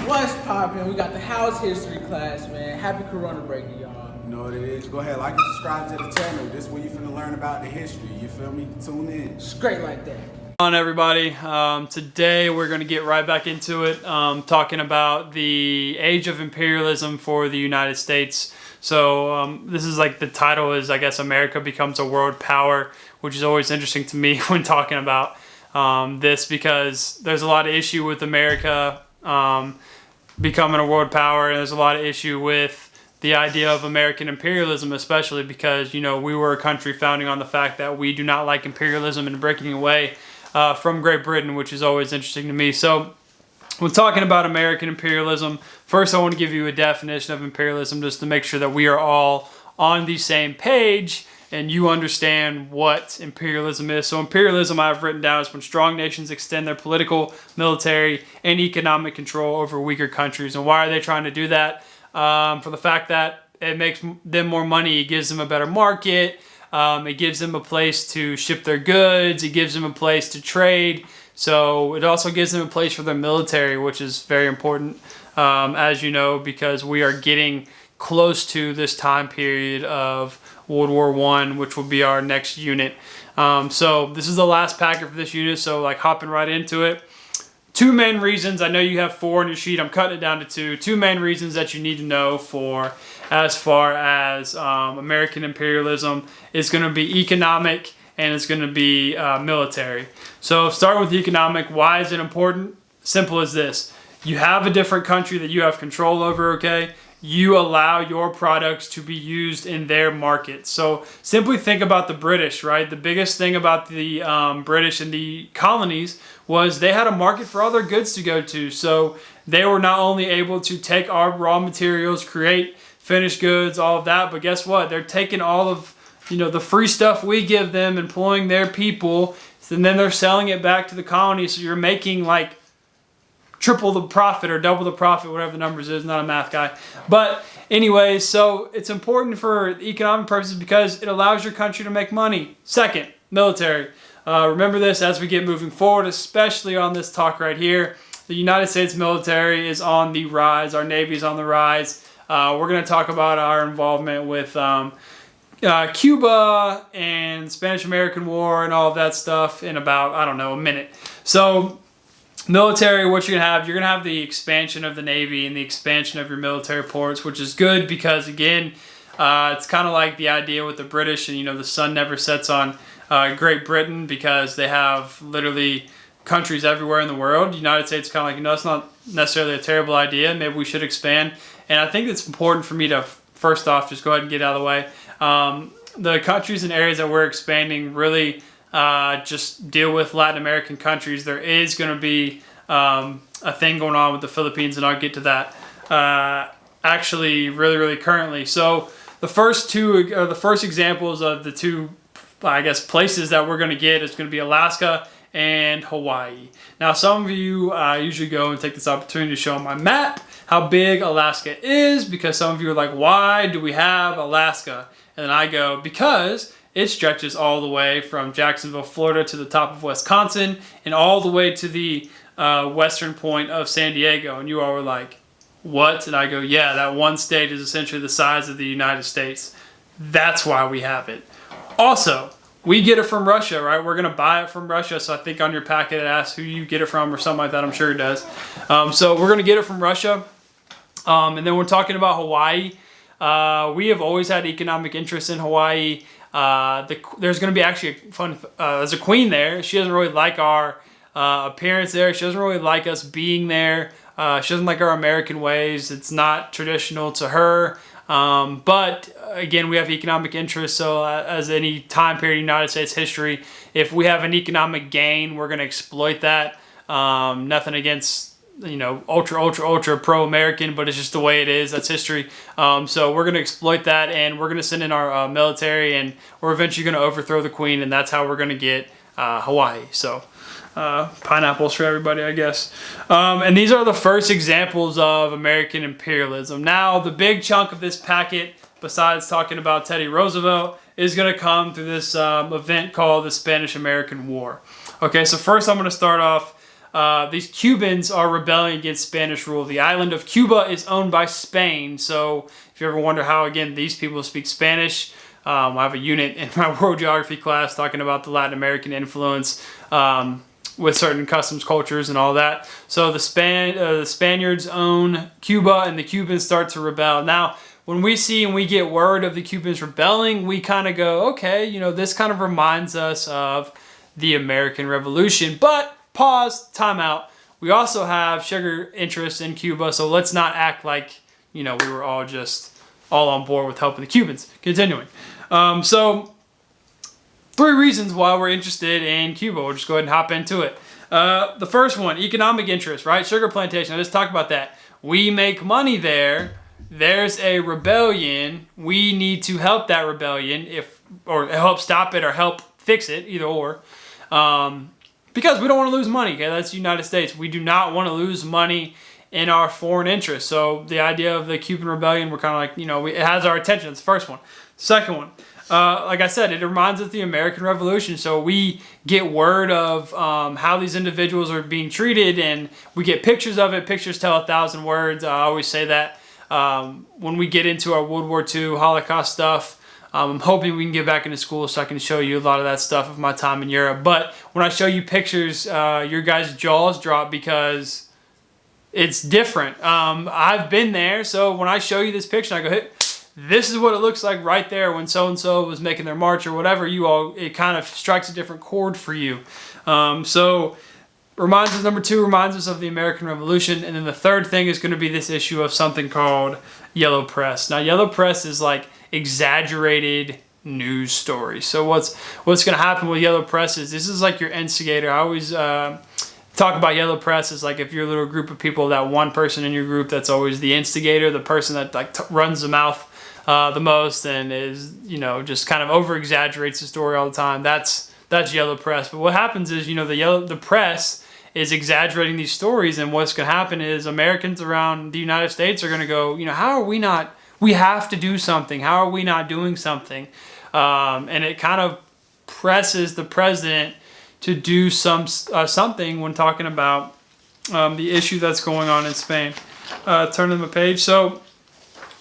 What's poppin'? We got the house history class, man. Happy Corona break, y'all. You know what it is. Go ahead, like and subscribe to the channel. This is where you finna learn about the history. You feel me? Tune in. Straight like that. On everybody, today we're going to get right back into it, talking about the age of imperialism for the United States. So this is like the title is, I guess, America becomes a world power, which is always interesting to me when talking about this, because there's a lot of issue with America becoming a world power, and there's a lot of issue with the idea of American imperialism, especially because, you know, we were a country founding on the fact that we do not like imperialism and breaking away from Great Britain, which is always interesting to me. So when talking about American imperialism, first I want to give you a definition of imperialism just to make sure that we are all on the same page and you understand what imperialism is. So imperialism, I've written down, is when strong nations extend their political, military, and economic control over weaker countries. And why are they trying to do that? For the fact that it makes them more money, it gives them a better market, it gives them a place to ship their goods, it gives them a place to trade. So it also gives them a place for their military, which is very important, as you know, because we are getting close to this time period of World War I, which will be our next unit. So this is the last packet for this unit, so like hopping right into it. Two main reasons. I know you have four on your sheet. I'm cutting it down to two. Two main reasons that you need to know for as far as American imperialism is going to be economic and it's going to be military. So start with economic. Why is it important? Simple as this. You have a different country that you have control over, okay? You allow your products to be used in their market. So simply think about the British, right? The biggest thing about the British and the colonies was they had a market for all their goods to go to. So they were not only able to take our raw materials, create finished goods, all of that, but guess what? They're taking all of, you know, the free stuff we give them, employing their people, and then they're selling it back to the colonies. So you're making like triple the profit or double the profit, whatever the numbers is. Not a math guy. But anyways, so it's important for economic purposes because it allows your country to make money. Second, military. Remember this as we get moving forward, especially on this talk right here. The United States military is on the rise. Our Navy is on the rise. We're going to talk about our involvement with Cuba and Spanish-American War and all of that stuff in about, I don't know, a minute. So military, what you're going to have the expansion of the Navy and the expansion of your military ports, which is good because, again, it's kind of like the idea with the British, and, you know, the sun never sets on Great Britain because they have literally countries everywhere in the world. The United States kind of like, you know, it's not necessarily a terrible idea. Maybe we should expand. And I think it's important for me to, first off, just go ahead and get out of the way. The countries and areas that we're expanding really just deal with Latin American countries. There is going to be a thing going on with the Philippines, and I'll get to that actually really currently. So the first two, or the first examples of the two, I guess, places that we're going to get is going to be Alaska and Hawaii. Now, some of you usually go and take this opportunity to show my map how big Alaska is, because some of you are like, why do we have Alaska? And then I go, because it stretches all the way from Jacksonville, Florida to the top of Wisconsin and all the way to the western point of San Diego. And you all were like, what? And I go, yeah, that one state is essentially the size of the United States. That's why we have it. Also, we get it from Russia, right? We're going to buy it from Russia. So I think on your packet it asks who you get it from or something like that. I'm sure it does. So we're going to get it from Russia. And then we're talking about Hawaii. We have always had economic interest in Hawaii. There's going to be actually there's a queen there. She doesn't really like our appearance there. She doesn't really like us being there. She doesn't like our American ways. It's not traditional to her. But again, we have economic interest. So as any time period in United States history, if we have an economic gain, we're going to exploit that. Nothing against, you know, ultra pro-American, but it's just the way it is. That's history. So we're going to exploit that, and we're going to send in our military, and we're eventually going to overthrow the queen, and that's how we're going to get Hawaii. So pineapples for everybody, I guess. And these are the first examples of American imperialism. Now, the big chunk of this packet, besides talking about Teddy Roosevelt, is going to come through this event called the Spanish-American War. Okay, so first I'm going to start off these Cubans are rebelling against Spanish rule. The island of Cuba is owned by Spain. So if you ever wonder how, again, these people speak Spanish, I have a unit in my world geography class talking about the Latin American influence with certain customs, cultures, and all that. So the Spaniards own Cuba, and the Cubans start to rebel. Now, when we see and we get word of the Cubans rebelling, we kind of go, okay, you know, this kind of reminds us of the American Revolution. But pause, time out. We also have sugar interests in Cuba, so let's not act like, you know, we were all on board with helping the Cubans. Continuing. So 3 reasons why we're interested in Cuba. We'll just go ahead and hop into it. The first one, economic interest, right? Sugar plantation. I just talked about that. We make money there. There's a rebellion. We need to help that rebellion, or help stop it or help fix it, either or. Because we don't want to lose money. Okay, that's the United States. We do not want to lose money in our foreign interests. So the idea of the Cuban Rebellion, we're kind of like, you know, it has our attention. It's the first one. Second one, like I said, it reminds us of the American Revolution. So we get word of how these individuals are being treated, and we get pictures of it. Pictures tell 1,000 words. I always say that when we get into our World War II Holocaust stuff. I'm hoping we can get back into school so I can show you a lot of that stuff of my time in Europe. But when I show you pictures, your guys' jaws drop because it's different. I've been there, so when I show you this picture, I go, hey, this is what it looks like right there when so-and-so was making their march or whatever. It kind of strikes a different chord for you. So reminds us, number 2, reminds us of the American Revolution. And then the third thing is going to be this issue of something called yellow press. Now, yellow press is like exaggerated news stories. So what's going to happen with yellow press is this is like your instigator. I always talk about yellow press as like if you're a little group of people, that one person in your group that's always the instigator, the person that like runs the mouth the most and is, you know, just kind of over exaggerates the story all the time. That's yellow press. But what happens is, you know, the press is exaggerating these stories, and what's going to happen is Americans around the United States are going to go, you know, how are we not? We have to do something. How are we not doing something? And it kind of presses the president to do something when talking about the issue that's going on in Spain. Turn to the page. So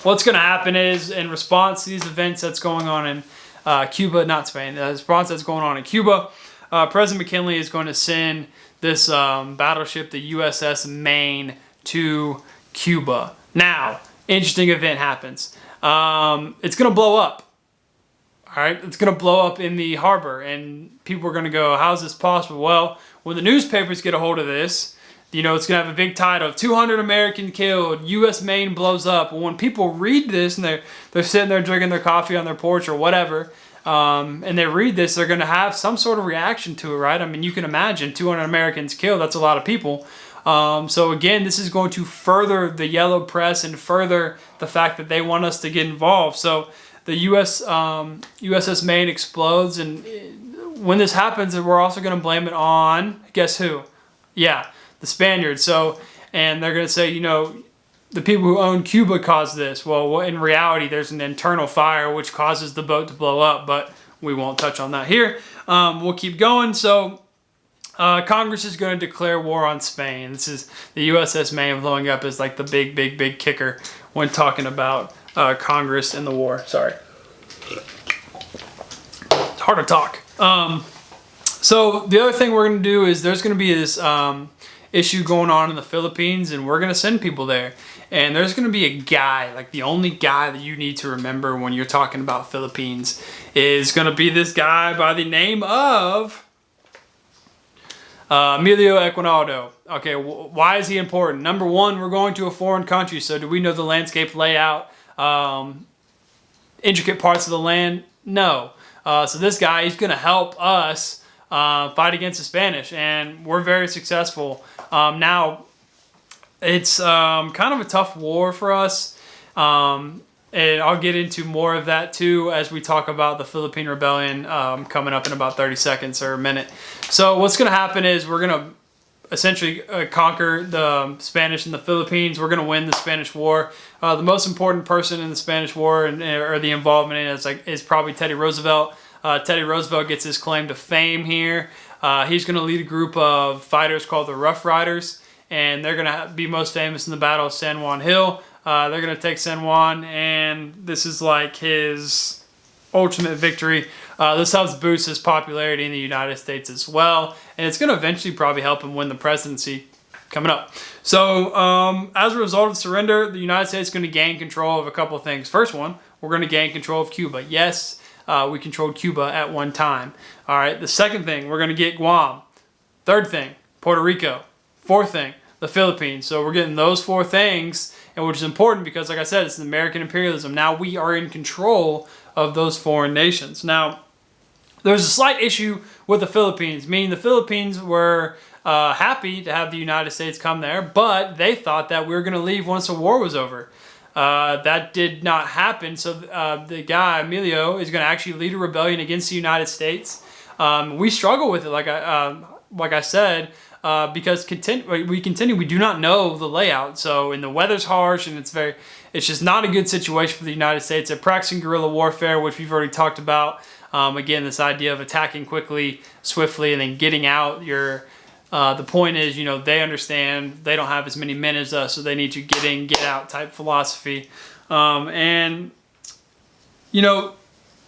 what's going to happen is, in response to these events that's going on in Cuba, not Spain, the response that's going on in Cuba, President McKinley is going to send this battleship, the USS Maine, to Cuba. Now, interesting event happens. It's going to blow up. All right, it's going to blow up in the harbor, and people are going to go, how is this possible? Well, when the newspapers get a hold of this, you know, it's going to have a big title of 200 American killed, U.S. Maine blows up. Well, when people read this and they're sitting there drinking their coffee on their porch or whatever, and they read this, they're going to have some sort of reaction to it, right? I mean, you can imagine 200 Americans killed. That's a lot of people. So again, this is going to further the yellow press and further the fact that they want us to get involved. So the USS Maine explodes, and when this happens, we're also going to blame it on, guess who? Yeah, the Spaniards. So, and they're going to say, you know, the people who own Cuba caused this. Well, in reality, there's an internal fire which causes the boat to blow up, but we won't touch on that here. We'll keep going. So Congress is going to declare war on Spain. This is the USS Maine blowing up is like the big kicker when talking about Congress and the war. Sorry. It's hard to talk. So the other thing we're going to do is there's going to be this issue going on in the Philippines, and we're going to send people there. And there's going to be a guy, like the only guy that you need to remember when you're talking about Philippines is going to be this guy by the name of Emilio Aguinaldo. Okay, why is he important? Number one, we're going to a foreign country, so do we know the landscape layout, intricate parts of the land? No. So this guy, he's going to help us fight against the Spanish, and we're very successful. Now, it's kind of a tough war for us, and I'll get into more of that too as we talk about the Philippine Rebellion coming up in about 30 seconds or a minute. So what's going to happen is we're going to essentially conquer the Spanish in the Philippines. We're going to win the Spanish War. The most important person in the Spanish War or the involvement in it is probably Teddy Roosevelt. Teddy Roosevelt gets his claim to fame here. He's going to lead a group of fighters called the Rough Riders, and they're going to be most famous in the Battle of San Juan Hill. They're going to take San Juan, and this is like his ultimate victory. This helps boost his popularity in the United States as well, and it's going to eventually probably help him win the presidency coming up. So as a result of the surrender, the United States is going to gain control of a couple of things. First one, we're going to gain control of Cuba. Yes, we controlled Cuba at one time. All right. The second thing, we're going to get Guam. Third thing, Puerto Rico. Fourth thing, the Philippines. So we're getting those four things, and which is important because, like I said, it's American imperialism. Now we are in control of those foreign nations. Now, there's a slight issue with the Philippines, meaning the Philippines were happy to have the United States come there, but they thought that we were going to leave once the war was over. That did not happen, so the guy, Emilio, is going to actually lead a rebellion against the United States. We struggle with it, like I said, because we do not know the layout. So, and the weather's harsh, and it's just not a good situation for the United States. They're practicing guerrilla warfare, which we've already talked about. Again, this idea of attacking quickly, swiftly, and then getting out. The point is, they understand they don't have as many men as us, so they need to get in, get out type philosophy.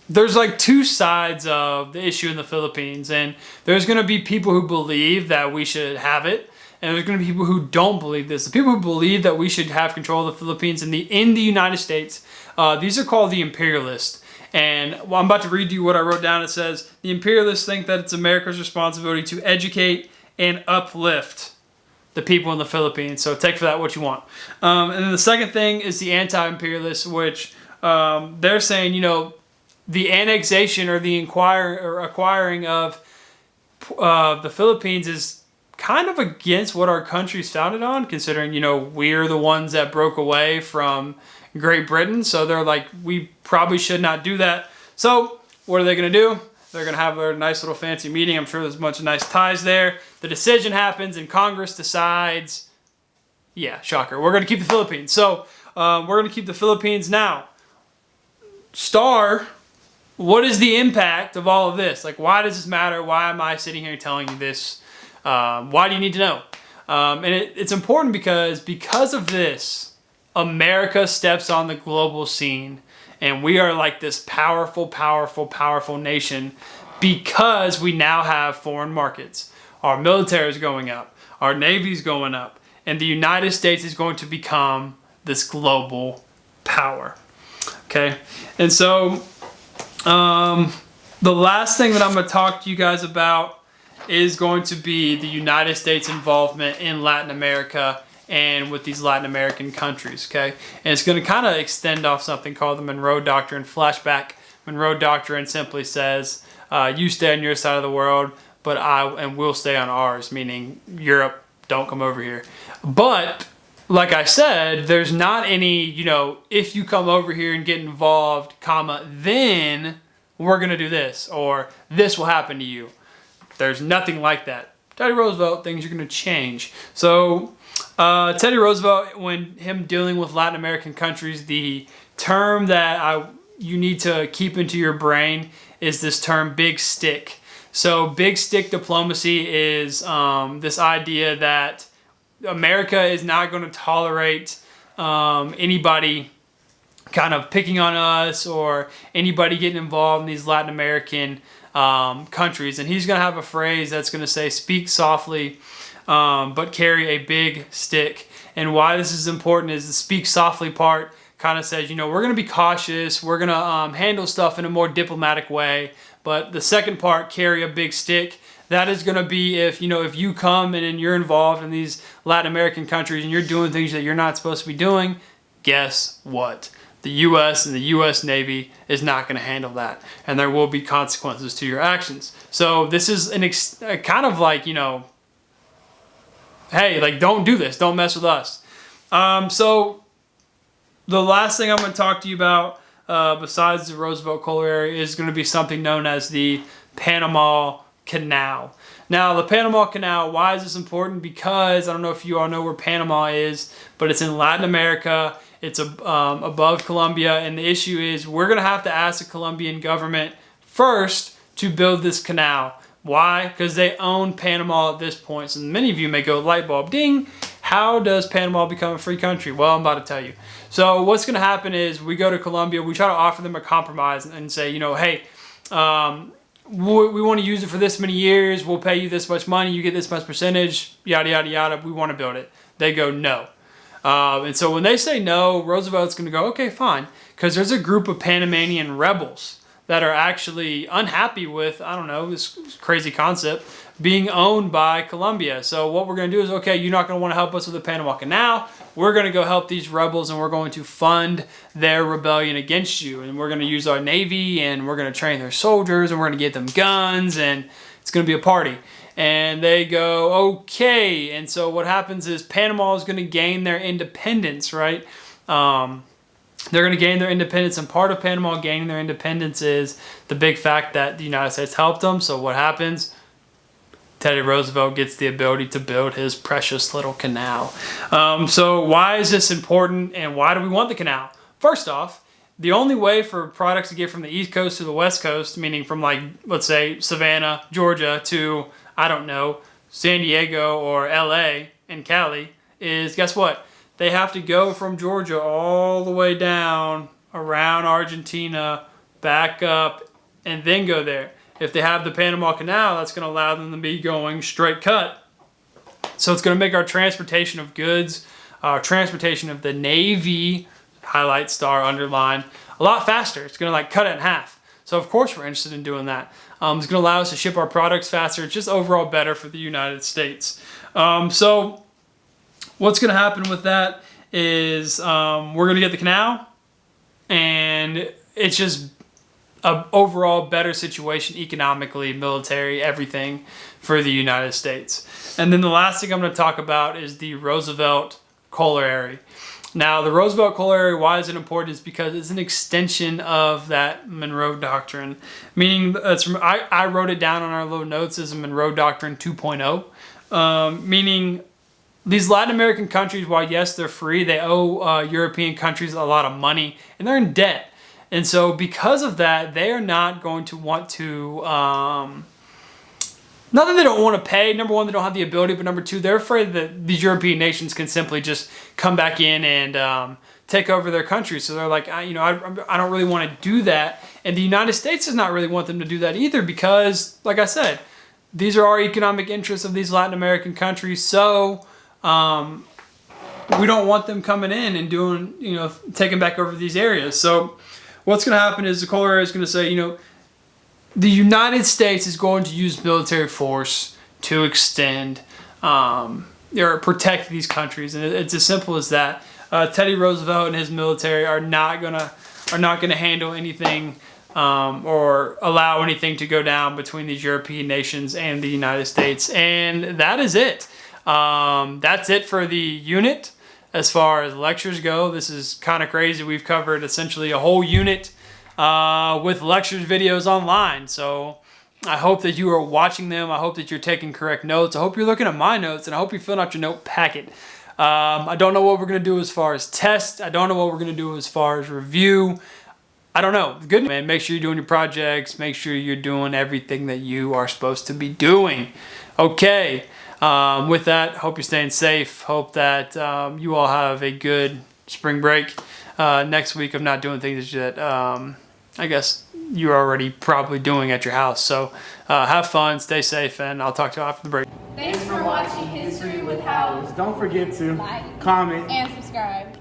There's like two sides of the issue in the Philippines, and there's going to be people who believe that we should have it, and there's going to be people who don't believe this. The people who believe that we should have control of the Philippines in the United States, these are called the imperialists. And I'm about to read you what I wrote down. It says, the imperialists think that it's America's responsibility to educate and uplift the people in the Philippines. So take for that what you want. And then the second thing is the anti-imperialists, which they're saying, the annexation or the acquiring of the Philippines is kind of against what our country's founded on, considering, we're the ones that broke away from Great Britain. So they're like, we probably should not do that. So what are they going to do? They're going to have a nice little fancy meeting. I'm sure there's a bunch of nice ties there. The decision happens and Congress decides, yeah, shocker, we're going to keep the Philippines. So we're going to keep the Philippines now. What is the impact of all of this? Like, why does this matter? Why am I sitting here telling you this? Why do you need to know? And it's important because of this, America steps on the global scene. And we are like this powerful, powerful, powerful nation because we now have foreign markets. Our military is going up. Our Navy is going up. And the United States is going to become this global power. Okay? And so the last thing that I'm going to talk to you guys about is going to be the United States involvement in Latin America and with these Latin American countries, okay? And it's going to kind of extend off something called the Monroe Doctrine. Flashback, Monroe Doctrine simply says, you stay on your side of the world, but we'll stay on ours, meaning Europe, don't come over here. But, like I said, there's not any, if you come over here and get involved, then we're going to do this, or this will happen to you. There's nothing like that. Teddy Roosevelt, things are going to change. So, Teddy Roosevelt, when him dealing with Latin American countries, the term that you need to keep into your brain is this term big stick. So big stick diplomacy is this idea that America is not going to tolerate anybody kind of picking on us or anybody getting involved in these Latin American countries. And he's going to have a phrase that's going to say, speak softly, but carry a big stick. And why this is important is the speak softly part kind of says, we're going to be cautious. We're going to handle stuff in a more diplomatic way. But the second part, carry a big stick, that is going to be if you come and you're involved in these Latin American countries and you're doing things that you're not supposed to be doing, guess what? The U.S. and the U.S. Navy is not going to handle that. And there will be consequences to your actions. So this is a kind of like, hey, like, don't do this. Don't mess with us. So the last thing I'm going to talk to you about, besides the Roosevelt Corollary, is going to be something known as the Panama Canal. Now, the Panama Canal, why is this important? Because I don't know if you all know where Panama is, but it's in Latin America. It's above Colombia, and the issue is we're going to have to ask the Colombian government first to build this canal. Why? Because they own Panama at this point. So many of you may go, light bulb, ding. How does Panama become a free country? Well, I'm about to tell you. So what's going to happen is we go to Colombia. We try to offer them a compromise and say, you know, hey, we want to use it for this many years. We'll pay you this much money. You get this much percentage, yada, yada, yada. We want to build it. They go, no. And so when they say no, Roosevelt's going to go, okay, fine. Because there's a group of Panamanian rebels that are actually unhappy with, I don't know, this crazy concept, being owned by Colombia. So what we're going to do is, okay, you're not going to want to help us with the Panama Canal. We're going to go help these rebels, and we're going to fund their rebellion against you. And we're going to use our Navy, and we're going to train their soldiers, and we're going to get them guns, and it's going to be a party. And they go, okay. And so what happens is Panama is going to gain their independence, right? They're going to gain their independence, and part of Panama gaining their independence is the big fact that the United States helped them. So what happens? Teddy Roosevelt gets the ability to build his precious little canal. So why is this important, and why do we want the canal? First off, the only way for products to get from the East Coast to the West Coast, meaning from, like, let's say Savannah, Georgia to, I don't know, San Diego or LA and Cali, is, guess what? They have to go from Georgia all the way down around Argentina, back up, and then go there. If they have the Panama Canal, that's going to allow them to be going straight cut. So it's going to make our transportation of goods, our transportation of the Navy, highlight, star, underline, a lot faster. It's going to, like, cut it in half. So of course we're interested in doing that. It's going to allow us to ship our products faster. It's just overall better for the United States. So what's going to happen with that is we're going to get the canal, and it's just an overall better situation economically, military, everything for the United States. And then the last thing I'm going to talk about is the Roosevelt Corollary. Now, the Roosevelt Corollary, why is it important? Is because it's an extension of that Monroe Doctrine. Meaning, I wrote it down on our little notes as a Monroe Doctrine 2.0. Meaning, these Latin American countries, while yes, they're free, they owe European countries a lot of money, and they're in debt. And so because of that, they are not going to want to, not that they don't want to pay. Number one, they don't have the ability, but number two, they're afraid that these European nations can simply just come back in and take over their country. So they're like, I don't really want to do that. And the United States does not really want them to do that either because, like I said, these are our economic interests of these Latin American countries. So we don't want them coming in and doing, taking back over these areas. So what's going to happen is the Corollary is going to say, the United States is going to use military force to extend or protect these countries, and it's as simple as that. Teddy Roosevelt and his military are not gonna handle anything or allow anything to go down between these European nations and the United States, and that is it. That's it for the unit. As far as lectures go, this is kind of crazy. We've covered essentially a whole unit with lectures videos online. So I hope that you are watching them. I hope that you're taking correct notes. I hope you're looking at my notes, and I hope you're filling out your note packet. I don't know what we're going to do as far as test. I don't know what we're going to do as far as review. I don't know. Good, man. Make sure you're doing your projects. Make sure you're doing everything that you are supposed to be doing. Okay. With that, hope you're staying safe. Hope that you all have a good spring break. Next week, I'm not doing things that I guess you're already probably doing at your house. So have fun, stay safe, and I'll talk to you after the break. Thanks for watching History with House. Don't forget to like, comment, and subscribe.